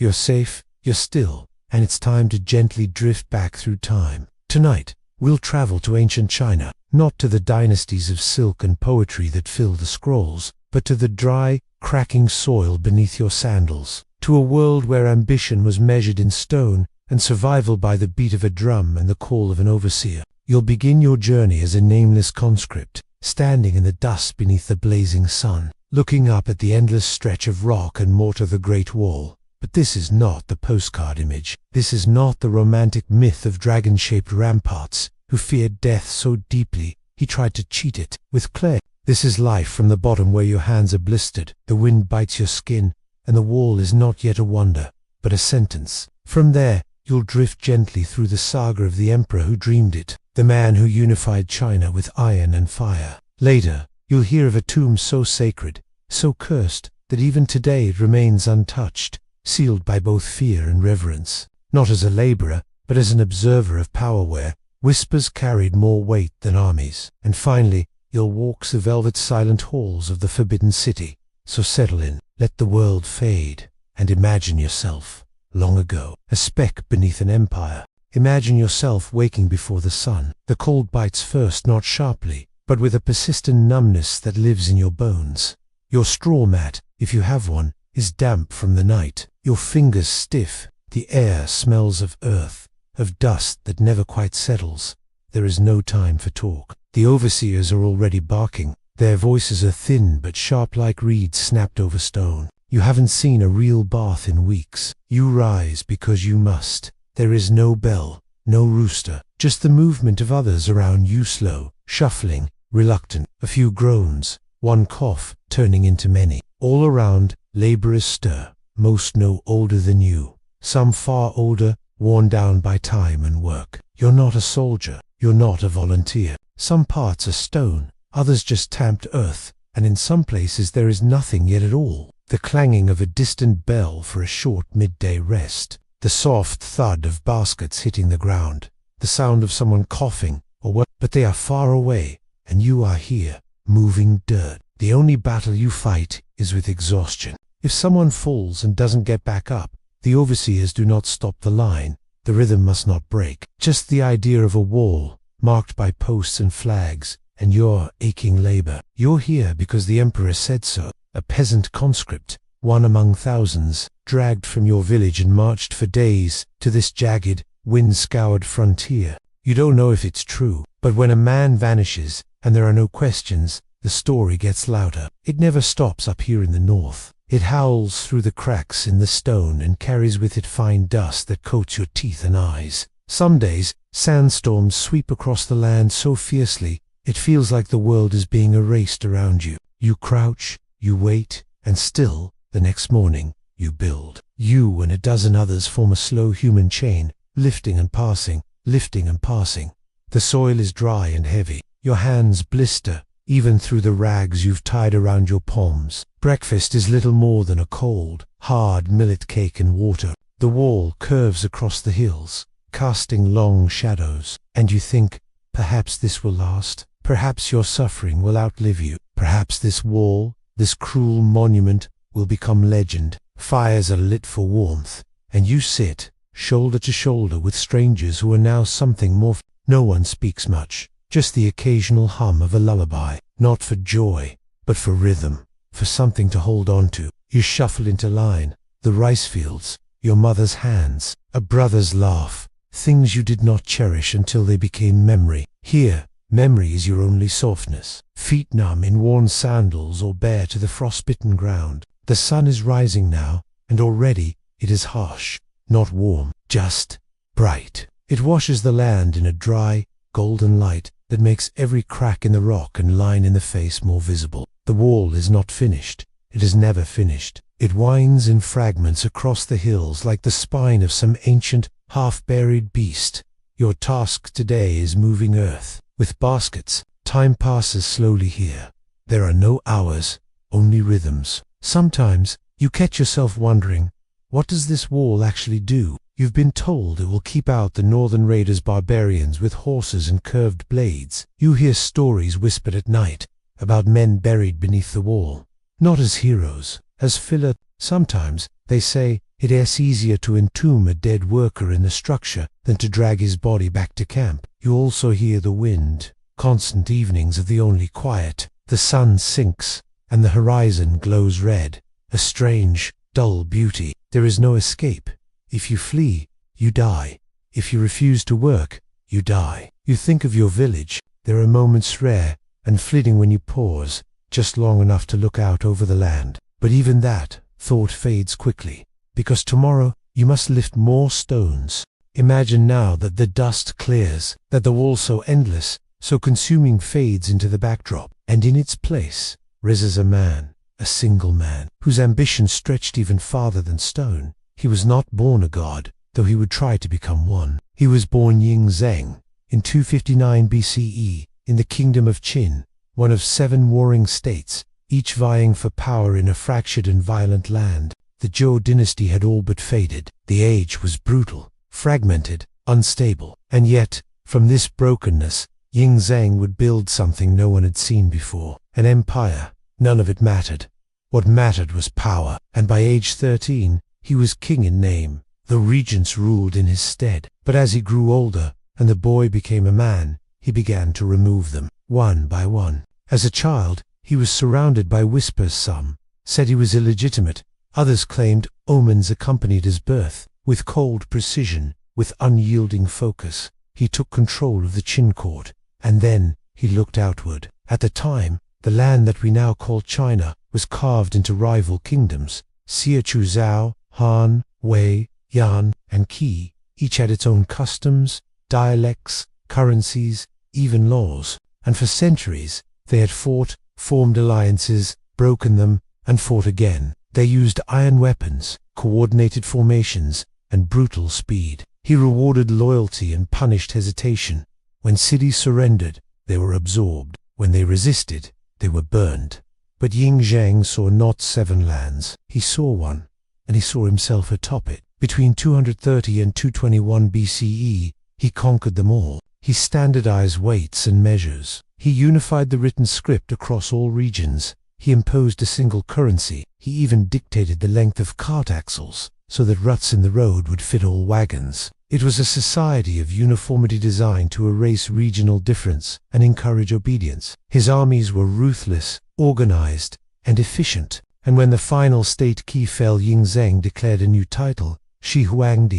You're safe, you're still, and it's time to gently drift back through time. Tonight, we'll travel to ancient China, not to the dynasties of silk and poetry that fill the scrolls, but to the dry, cracking soil beneath your sandals, to a world where ambition was measured in stone and survival by the beat of a drum and the call of an overseer. You'll begin your journey as a nameless conscript, standing in the dust beneath the blazing sun, looking up at the endless stretch of rock and mortar, the Great Wall. But this is not the postcard image. This is not the romantic myth of dragon-shaped ramparts who feared death so deeply he tried to cheat it with clay. This is life from the bottom, where your hands are blistered, the wind bites your skin, and the wall is not yet a wonder, but a sentence. From there, you'll drift gently through the saga of the emperor who dreamed it, the man who unified China with iron and fire. Later, you'll hear of a tomb so sacred, so cursed, that even today it remains untouched, sealed by both fear and reverence. Not as a laborer, but as an observer of power, where whispers carried more weight than armies. And finally, you'll walk the velvet silent halls of the Forbidden City. So settle in, let the world fade, and imagine yourself, long ago, a speck beneath an empire. Imagine yourself waking before the sun. The cold bites first, not sharply, but with a persistent numbness that lives in your bones. Your straw mat, if you have one, is damp from the night, your fingers stiff. The air smells of earth, of dust that never quite settles. There is no time for talk. The overseers are already barking. Their voices are thin but sharp, like reeds snapped over stone. You haven't seen a real bath in weeks. You rise because you must. There is no bell, no rooster, just the movement of others around you, slow, shuffling, reluctant. A few groans, one cough turning into many. All around, laborers stir, most no older than you, some far older, worn down by time and work. You're not a soldier, you're not a volunteer. Some parts are stone, others just tamped earth, and in some places there is nothing yet at all. The clanging of a distant bell for a short midday rest, the soft thud of baskets hitting the ground, the sound of someone coughing, or what, but they are far away, and you are here, moving dirt. The only battle you fight is with exhaustion. If someone falls and doesn't get back up, the overseers do not stop the line. The rhythm must not break. Just the idea of a wall, marked by posts and flags, and your aching labor. You're here because the emperor said so. A peasant conscript, one among thousands, dragged from your village and marched for days to this jagged, wind-scoured frontier. You don't know if it's true, but when a man vanishes, and there are no questions, the story gets louder. It never stops up here in the north. It howls through the cracks in the stone and carries with it fine dust that coats your teeth and eyes. Some days, sandstorms sweep across the land so fiercely, it feels like the world is being erased around you. You crouch, you wait, and still, the next morning, you build. You and a dozen others form a slow human chain, lifting and passing, lifting and passing. The soil is dry and heavy. Your hands blister, even through the rags you've tied around your palms. Breakfast is little more than a cold, hard millet cake and water. The wall curves across the hills, casting long shadows, and you think, perhaps this will last. Perhaps your suffering will outlive you. Perhaps this wall, this cruel monument, will become legend. Fires are lit for warmth, and you sit, shoulder to shoulder with strangers who are now something more. No one speaks much, just the occasional hum of a lullaby, not for joy, but for rhythm, for something to hold on to. You shuffle into line, the rice fields, your mother's hands, a brother's laugh, things you did not cherish until they became memory. Here, memory is your only softness, feet numb in worn sandals or bare to the frostbitten ground. The sun is rising now, and already it is harsh, not warm, just bright. It washes the land in a dry, golden light that makes every crack in the rock and line in the face more visible. The wall is not finished. It is never finished. It winds in fragments across the hills like the spine of some ancient, half-buried beast. Your task today is moving earth. With baskets, time passes slowly here. There are no hours, only rhythms. Sometimes, you catch yourself wondering, what does this wall actually do? You've been told it will keep out the northern raiders, barbarians with horses and curved blades. You hear stories whispered at night about men buried beneath the wall, not as heroes, as filler. Sometimes, they say, It's easier to entomb a dead worker in the structure than to drag his body back to camp. You also hear the wind. Constant evenings are the only quiet. The sun sinks, and the horizon glows red. A strange, dull beauty. There is no escape. If you flee, you die. If you refuse to work, you die. You think of your village. There are moments rare and fleeting when you pause, just long enough to look out over the land. But even that thought fades quickly, because tomorrow you must lift more stones. Imagine now that the dust clears, that the wall so endless, so consuming fades into the backdrop, and in its place rises a man, a single man, whose ambition stretched even farther than stone. He was not born a god, though he would try to become one. He was born Ying Zheng in 259 BCE in the kingdom of Qin, one of 7 warring states, each vying for power in a fractured and violent land. The Zhou dynasty had all but faded. The age was brutal, fragmented, unstable, and yet, from this brokenness, Ying Zheng would build something no one had seen before, an empire. None of it mattered. What mattered was power, and by age 13, he was king in name. The regents ruled in his stead. But as he grew older, and the boy became a man, he began to remove them, one by one. As a child, he was surrounded by whispers. Some said he was illegitimate. Others claimed omens accompanied his birth. With cold precision, with unyielding focus, he took control of the Qin court, and then he looked outward. At the time, the land that we now call China was carved into rival kingdoms. Siachu Zhao, Han, Wei, Yan, and Qi. Each had its own customs, dialects, currencies, even laws. And for centuries, they had fought, formed alliances, broken them, and fought again. They used iron weapons, coordinated formations, and brutal speed. He rewarded loyalty and punished hesitation. When cities surrendered, they were absorbed. When they resisted, they were burned. But Ying Zheng saw not 7 lands. He saw one, and he saw himself atop it. Between 230 and 221 BCE, he conquered them all. He standardized weights and measures. He unified the written script across all regions. He imposed a single currency. He even dictated the length of cart axles, so that ruts in the road would fit all wagons. It was a society of uniformity designed to erase regional difference and encourage obedience. His armies were ruthless, organized, and efficient. And when the final state key fell, Ying Zheng declared a new title, Shi Huang,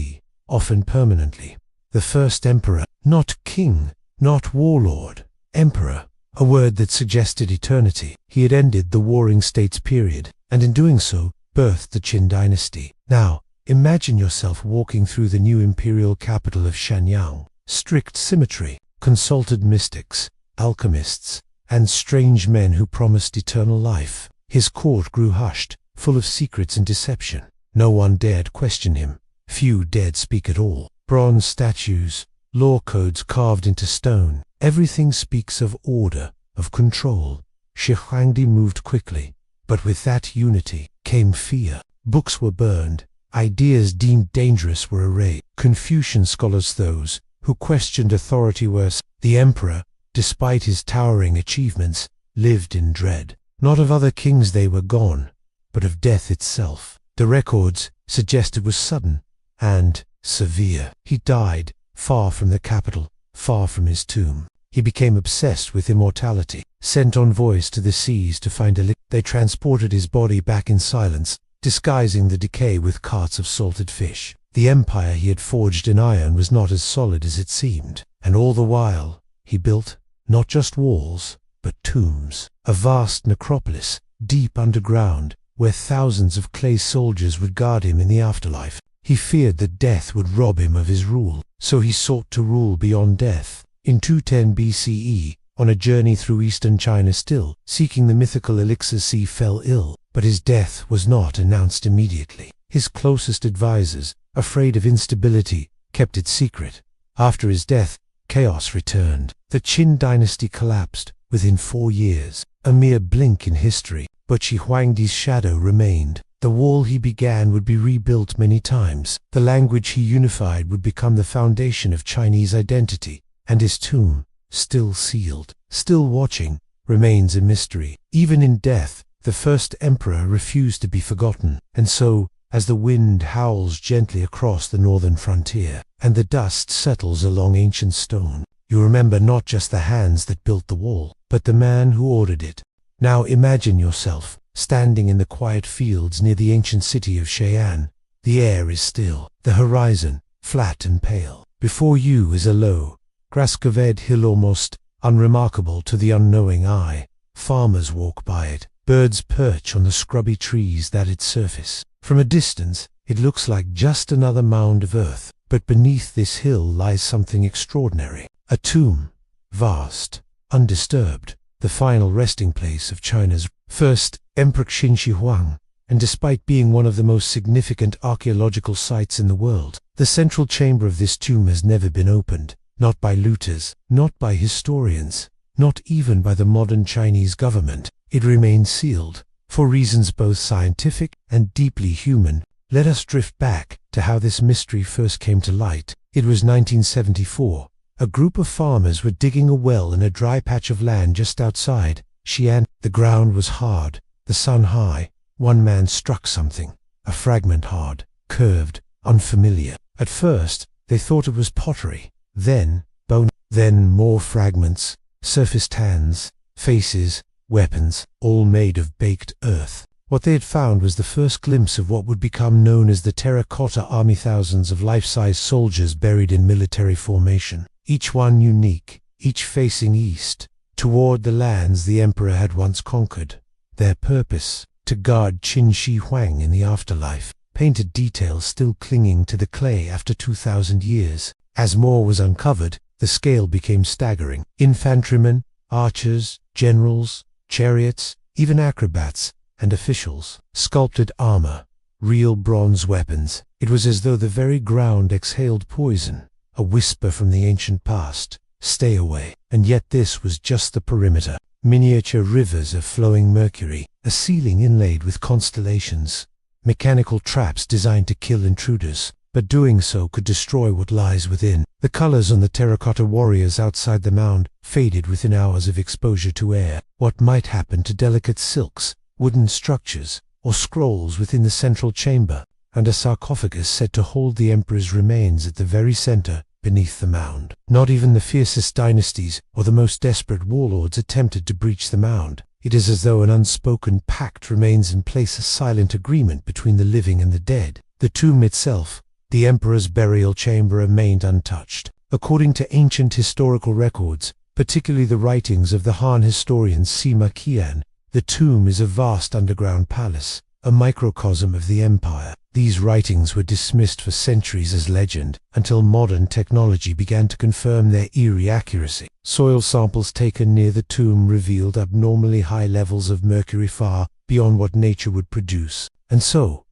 often permanently. The first emperor, not king, not warlord, emperor, a word that suggested eternity. He had ended the warring states period, and in doing so, birthed the Qin dynasty. Now, imagine yourself walking through the new imperial capital of Shanyang. Strict symmetry, consulted mystics, alchemists, and strange men who promised eternal life. His court grew hushed, full of secrets and deception. No one dared question him. Few dared speak at all. Bronze statues, law codes carved into stone. Everything speaks of order, of control. Shi Huangdi moved quickly, but with that unity came fear. Books were burned. Ideas deemed dangerous were erased. Confucian scholars, those who questioned authority, were. The emperor, despite his towering achievements, lived in dread. Not of other kings they were gone, but of death itself. The records suggest it was sudden and severe. He died far from the capital, far from his tomb. He became obsessed with immortality, sent envoys to the seas to find a They transported his body back in silence, disguising the decay with carts of salted fish. The empire he had forged in iron was not as solid as it seemed, and all the while he built not just walls, but tombs. A vast necropolis, deep underground, where thousands of clay soldiers would guard him in the afterlife. He feared that death would rob him of his rule, so he sought to rule beyond death. In 210 BCE, on a journey through eastern China still, seeking the mythical elixir, he fell ill, but his death was not announced immediately. His closest advisors, afraid of instability, kept it secret. After his death, chaos returned. The Qin dynasty collapsed within 4 years, a mere blink in history, but Shi Huangdi's shadow remained. The wall he began would be rebuilt many times. The language he unified would become the foundation of Chinese identity, and his tomb, still sealed, still watching, remains a mystery. Even in death, the first emperor refused to be forgotten, and so, as the wind howls gently across the northern frontier, and the dust settles along ancient stone. You remember not just the hands that built the wall, but the man who ordered it. Now imagine yourself standing in the quiet fields near the ancient city of Xi'an. The air is still, the horizon flat and pale. Before you is a low, grass-covered hill almost unremarkable to the unknowing eye. Farmers walk by it. Birds perch on the scrubby trees that its surface. From a distance, it looks like just another mound of earth, but beneath this hill lies something extraordinary. A tomb, vast, undisturbed, the final resting place of China's first Emperor Qin Shi Huang, and despite being one of the most significant archaeological sites in the world, the central chamber of this tomb has never been opened, not by looters, not by historians, not even by the modern Chinese government. It remains sealed, for reasons both scientific and deeply human. Let us drift back to how this mystery first came to light. It was 1974. A group of farmers were digging a well in a dry patch of land just outside Xi'an. The ground was hard, the sun high. One man struck something, a fragment hard, curved, unfamiliar. At first, they thought it was pottery, then bone, then more fragments, surfaced hands, faces, weapons, all made of baked earth. What they had found was the first glimpse of what would become known as the terracotta army. Thousands of life-size soldiers buried in military formation, each one unique, each facing east, toward the lands the emperor had once conquered. Their purpose, to guard Qin Shi Huang in the afterlife. Painted details still clinging to the clay after 2,000 years. As more was uncovered, the scale became staggering. Infantrymen, archers, generals, chariots, even acrobats and officials. Sculpted armor, real bronze weapons. It was as though the very ground exhaled poison, a whisper from the ancient past. Stay away. And yet this was just the perimeter. Miniature rivers of flowing mercury, a ceiling inlaid with constellations, mechanical traps designed to kill intruders, but doing so could destroy what lies within. The colors on the terracotta warriors outside the mound faded within hours of exposure to air. What might happen to delicate silks, wooden structures, or scrolls within the central chamber, and a sarcophagus said to hold the emperor's remains at the very center, beneath the mound. Not even the fiercest dynasties or the most desperate warlords attempted to breach the mound. It is as though an unspoken pact remains in place, a silent agreement between the living and the dead. The tomb itself, the emperor's burial chamber, remained untouched. According to ancient historical records, particularly the writings of the Han historian Sima Qian, the tomb is a vast underground palace, a microcosm of the empire. These writings were dismissed for centuries as legend, until modern technology began to confirm their eerie accuracy. Soil samples taken near the tomb revealed abnormally high levels of mercury, far beyond what nature would produce. And so,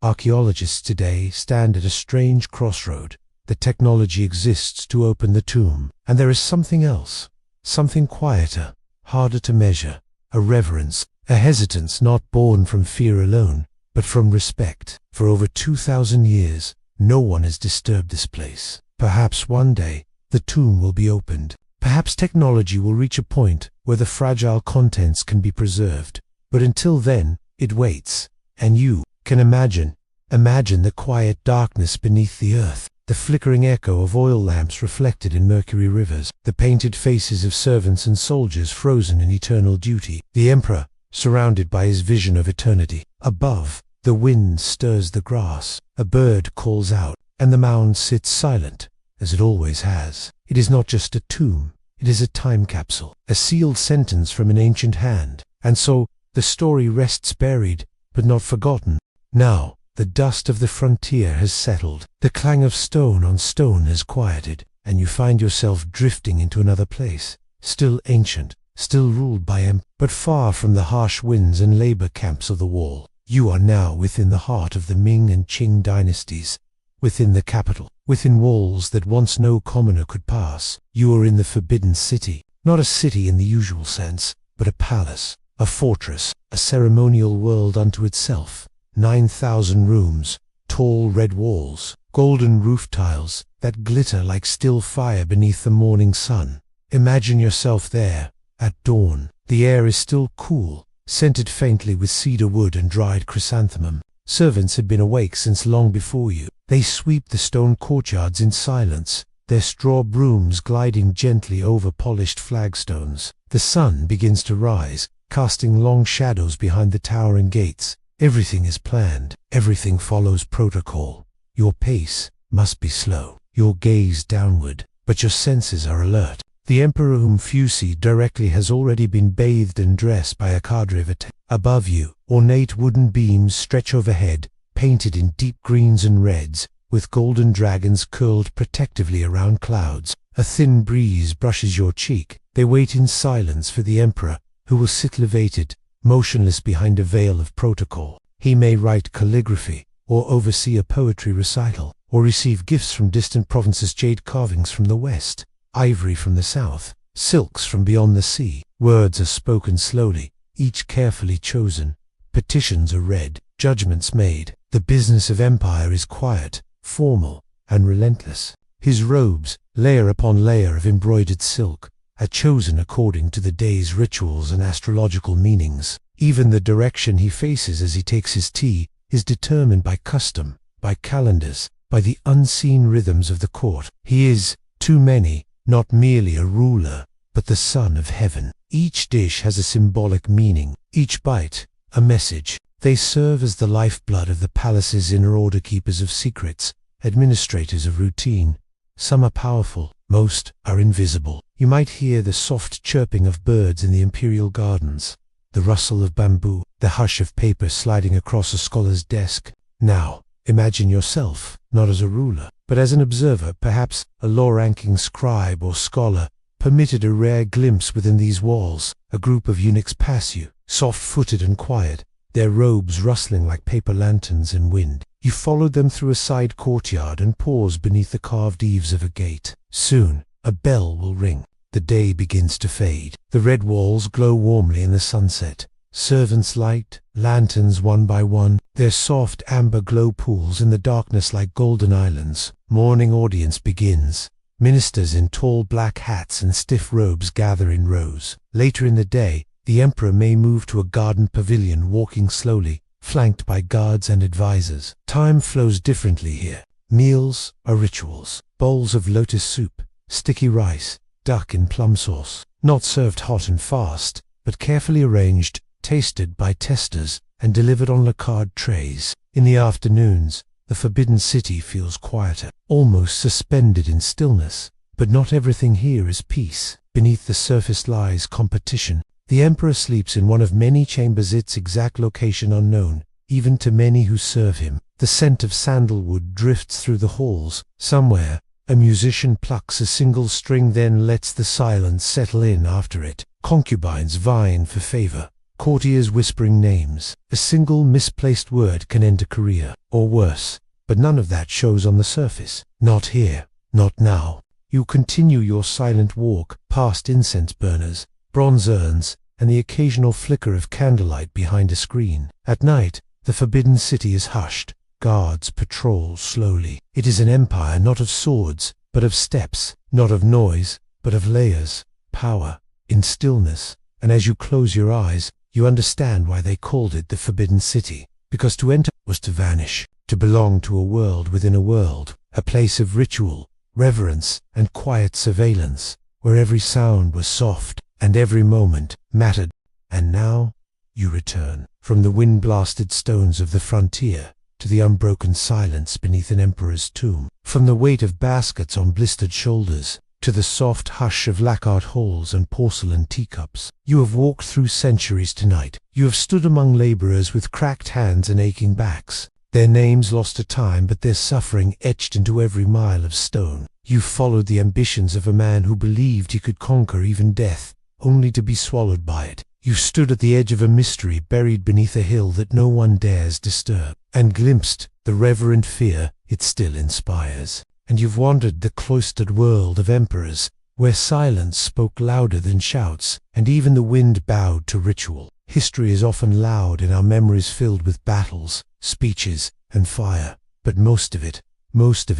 archaeologists today stand at a strange crossroad. The technology exists to open the tomb, and there is something else, something quieter, harder to measure, a reverence, a hesitance not born from fear alone, but from respect. For over 2,000 years, no one has disturbed this place. Perhaps one day, the tomb will be opened. Perhaps technology will reach a point where the fragile contents can be preserved. But until then, it waits. And you can imagine the quiet darkness beneath the earth, the flickering echo of oil lamps reflected in mercury rivers, the painted faces of servants and soldiers frozen in eternal duty, the emperor surrounded by his vision of eternity. Above, the wind stirs the grass, a bird calls out, and the mound sits silent, as it always has. It is not just a tomb, it is a time capsule, a sealed sentence from an ancient hand. And so, the story rests buried, but not forgotten. Now, the dust of the frontier has settled, the clang of stone on stone has quieted, and you find yourself drifting into another place, still ancient, still ruled by but far from the harsh winds and labor camps of the wall. You are now within the heart of the Ming and Qing dynasties, within the capital, within walls that once no commoner could pass. You are in the Forbidden City, not a city in the usual sense, but a palace, a fortress, a ceremonial world unto itself. 9,000 rooms, tall red walls, golden roof tiles that glitter like still fire beneath the morning sun. Imagine yourself there, at dawn. The air is still cool, scented faintly with cedar wood and dried chrysanthemum. Servants had been awake since long before you. They sweep the stone courtyards in silence, their straw brooms gliding gently over polished flagstones. The sun begins to rise, casting long shadows behind the towering gates. Everything is planned. Everything follows protocol. Your pace must be slow, your gaze downward, but your senses are alert. The emperor, whom few see directly, has already been bathed and dressed by a cadre of attendants. Above you, ornate wooden beams stretch overhead, painted in deep greens and reds, with golden dragons curled protectively around clouds. A thin breeze brushes your cheek. They wait in silence for the emperor, who will sit elevated, motionless behind a veil of protocol. He may write calligraphy, or oversee a poetry recital, or receive gifts from distant provinces, jade carvings from the west, ivory from the south, silks from beyond the sea. Words are spoken slowly, each carefully chosen. Petitions are read, judgments made. The business of empire is quiet, formal, and relentless. His robes, layer upon layer of embroidered silk, are chosen according to the day's rituals and astrological meanings. Even the direction he faces as he takes his tea is determined by custom, by calendars, by the unseen rhythms of the court. He is, to many, not merely a ruler, but the son of heaven. Each dish has a symbolic meaning, each bite a message. They serve as the lifeblood of the palace's inner order, keepers of secrets, administrators of routine. Some are powerful, most are invisible. You might hear the soft chirping of birds in the imperial gardens, the rustle of bamboo, the hush of paper sliding across a scholar's desk. Now, imagine yourself, not as a ruler, but as an observer, perhaps a low-ranking scribe or scholar, permitted a rare glimpse within these walls. A group of eunuchs pass you, soft-footed and quiet, their robes rustling like paper lanterns in wind. You followed them through a side courtyard and paused beneath the carved eaves of a gate. Soon, a bell will ring. The day begins to fade. The red walls glow warmly in the sunset. Servants light lanterns one by one, their soft amber glow pools in the darkness like golden islands. Morning audience begins. Ministers in tall black hats and stiff robes gather in rows. Later in the day, the emperor may move to a garden pavilion, walking slowly, flanked by guards and advisors. Time flows differently here. Meals are rituals. Bowls of lotus soup, sticky rice, duck in plum sauce, not served hot and fast, but carefully arranged, tasted by testers, and delivered on lacquered trays. In the afternoons, the Forbidden City feels quieter, almost suspended in stillness. But not everything here is peace. Beneath the surface lies competition. The emperor sleeps in one of many chambers, its exact location unknown, even to many who serve him. The scent of sandalwood drifts through the halls. Somewhere, a musician plucks a single string, then lets the silence settle in after it. Concubines vying for favor, courtiers whispering names. A single misplaced word can end a career, or worse, but none of that shows on the surface. Not here, not now. You continue your silent walk past incense burners, bronze urns, and the occasional flicker of candlelight behind a screen. At night, the Forbidden City is hushed. Guards patrol slowly. It is an empire not of swords, but of steps, not of noise, but of layers, power, in stillness. And as you close your eyes, you understand why they called it the Forbidden City. Because to enter was to vanish, to belong to a world within a world, a place of ritual, reverence, and quiet surveillance, where every sound was soft, and every moment mattered. And now, you return, from the wind-blasted stones of the frontier, to the unbroken silence beneath an emperor's tomb. From the weight of baskets on blistered shoulders, to the soft hush of lacquered halls and porcelain teacups. You have walked through centuries tonight. You have stood among laborers with cracked hands and aching backs, their names lost to time but their suffering etched into every mile of stone. You followed the ambitions of a man who believed he could conquer even death, only to be swallowed by it. You stood at the edge of a mystery buried beneath a hill that no one dares disturb, and glimpsed the reverent fear it still inspires. And you've wandered the cloistered world of emperors, where silence spoke louder than shouts, and even the wind bowed to ritual. History is often loud and our memories filled with battles, speeches, and fire, but most of it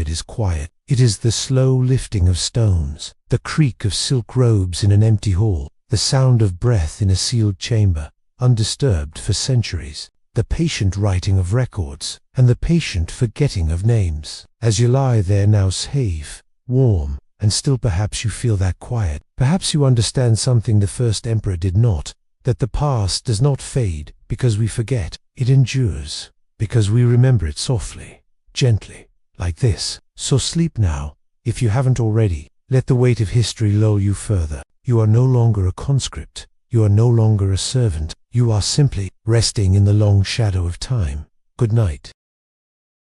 is quiet. It is the slow lifting of stones, the creak of silk robes in an empty hall, the sound of breath in a sealed chamber, undisturbed for centuries. the patient writing of records, and the patient forgetting of names. As you lie there now safe, warm, and still perhaps you feel that quiet. Perhaps you understand something the first emperor did not, that the past does not fade because we forget. It endures because we remember it softly, gently, like this. So sleep now, if you haven't already. Let the weight of history lull you further. You are no longer a conscript. You are no longer a servant. You are simply resting in the long shadow of time. Good night.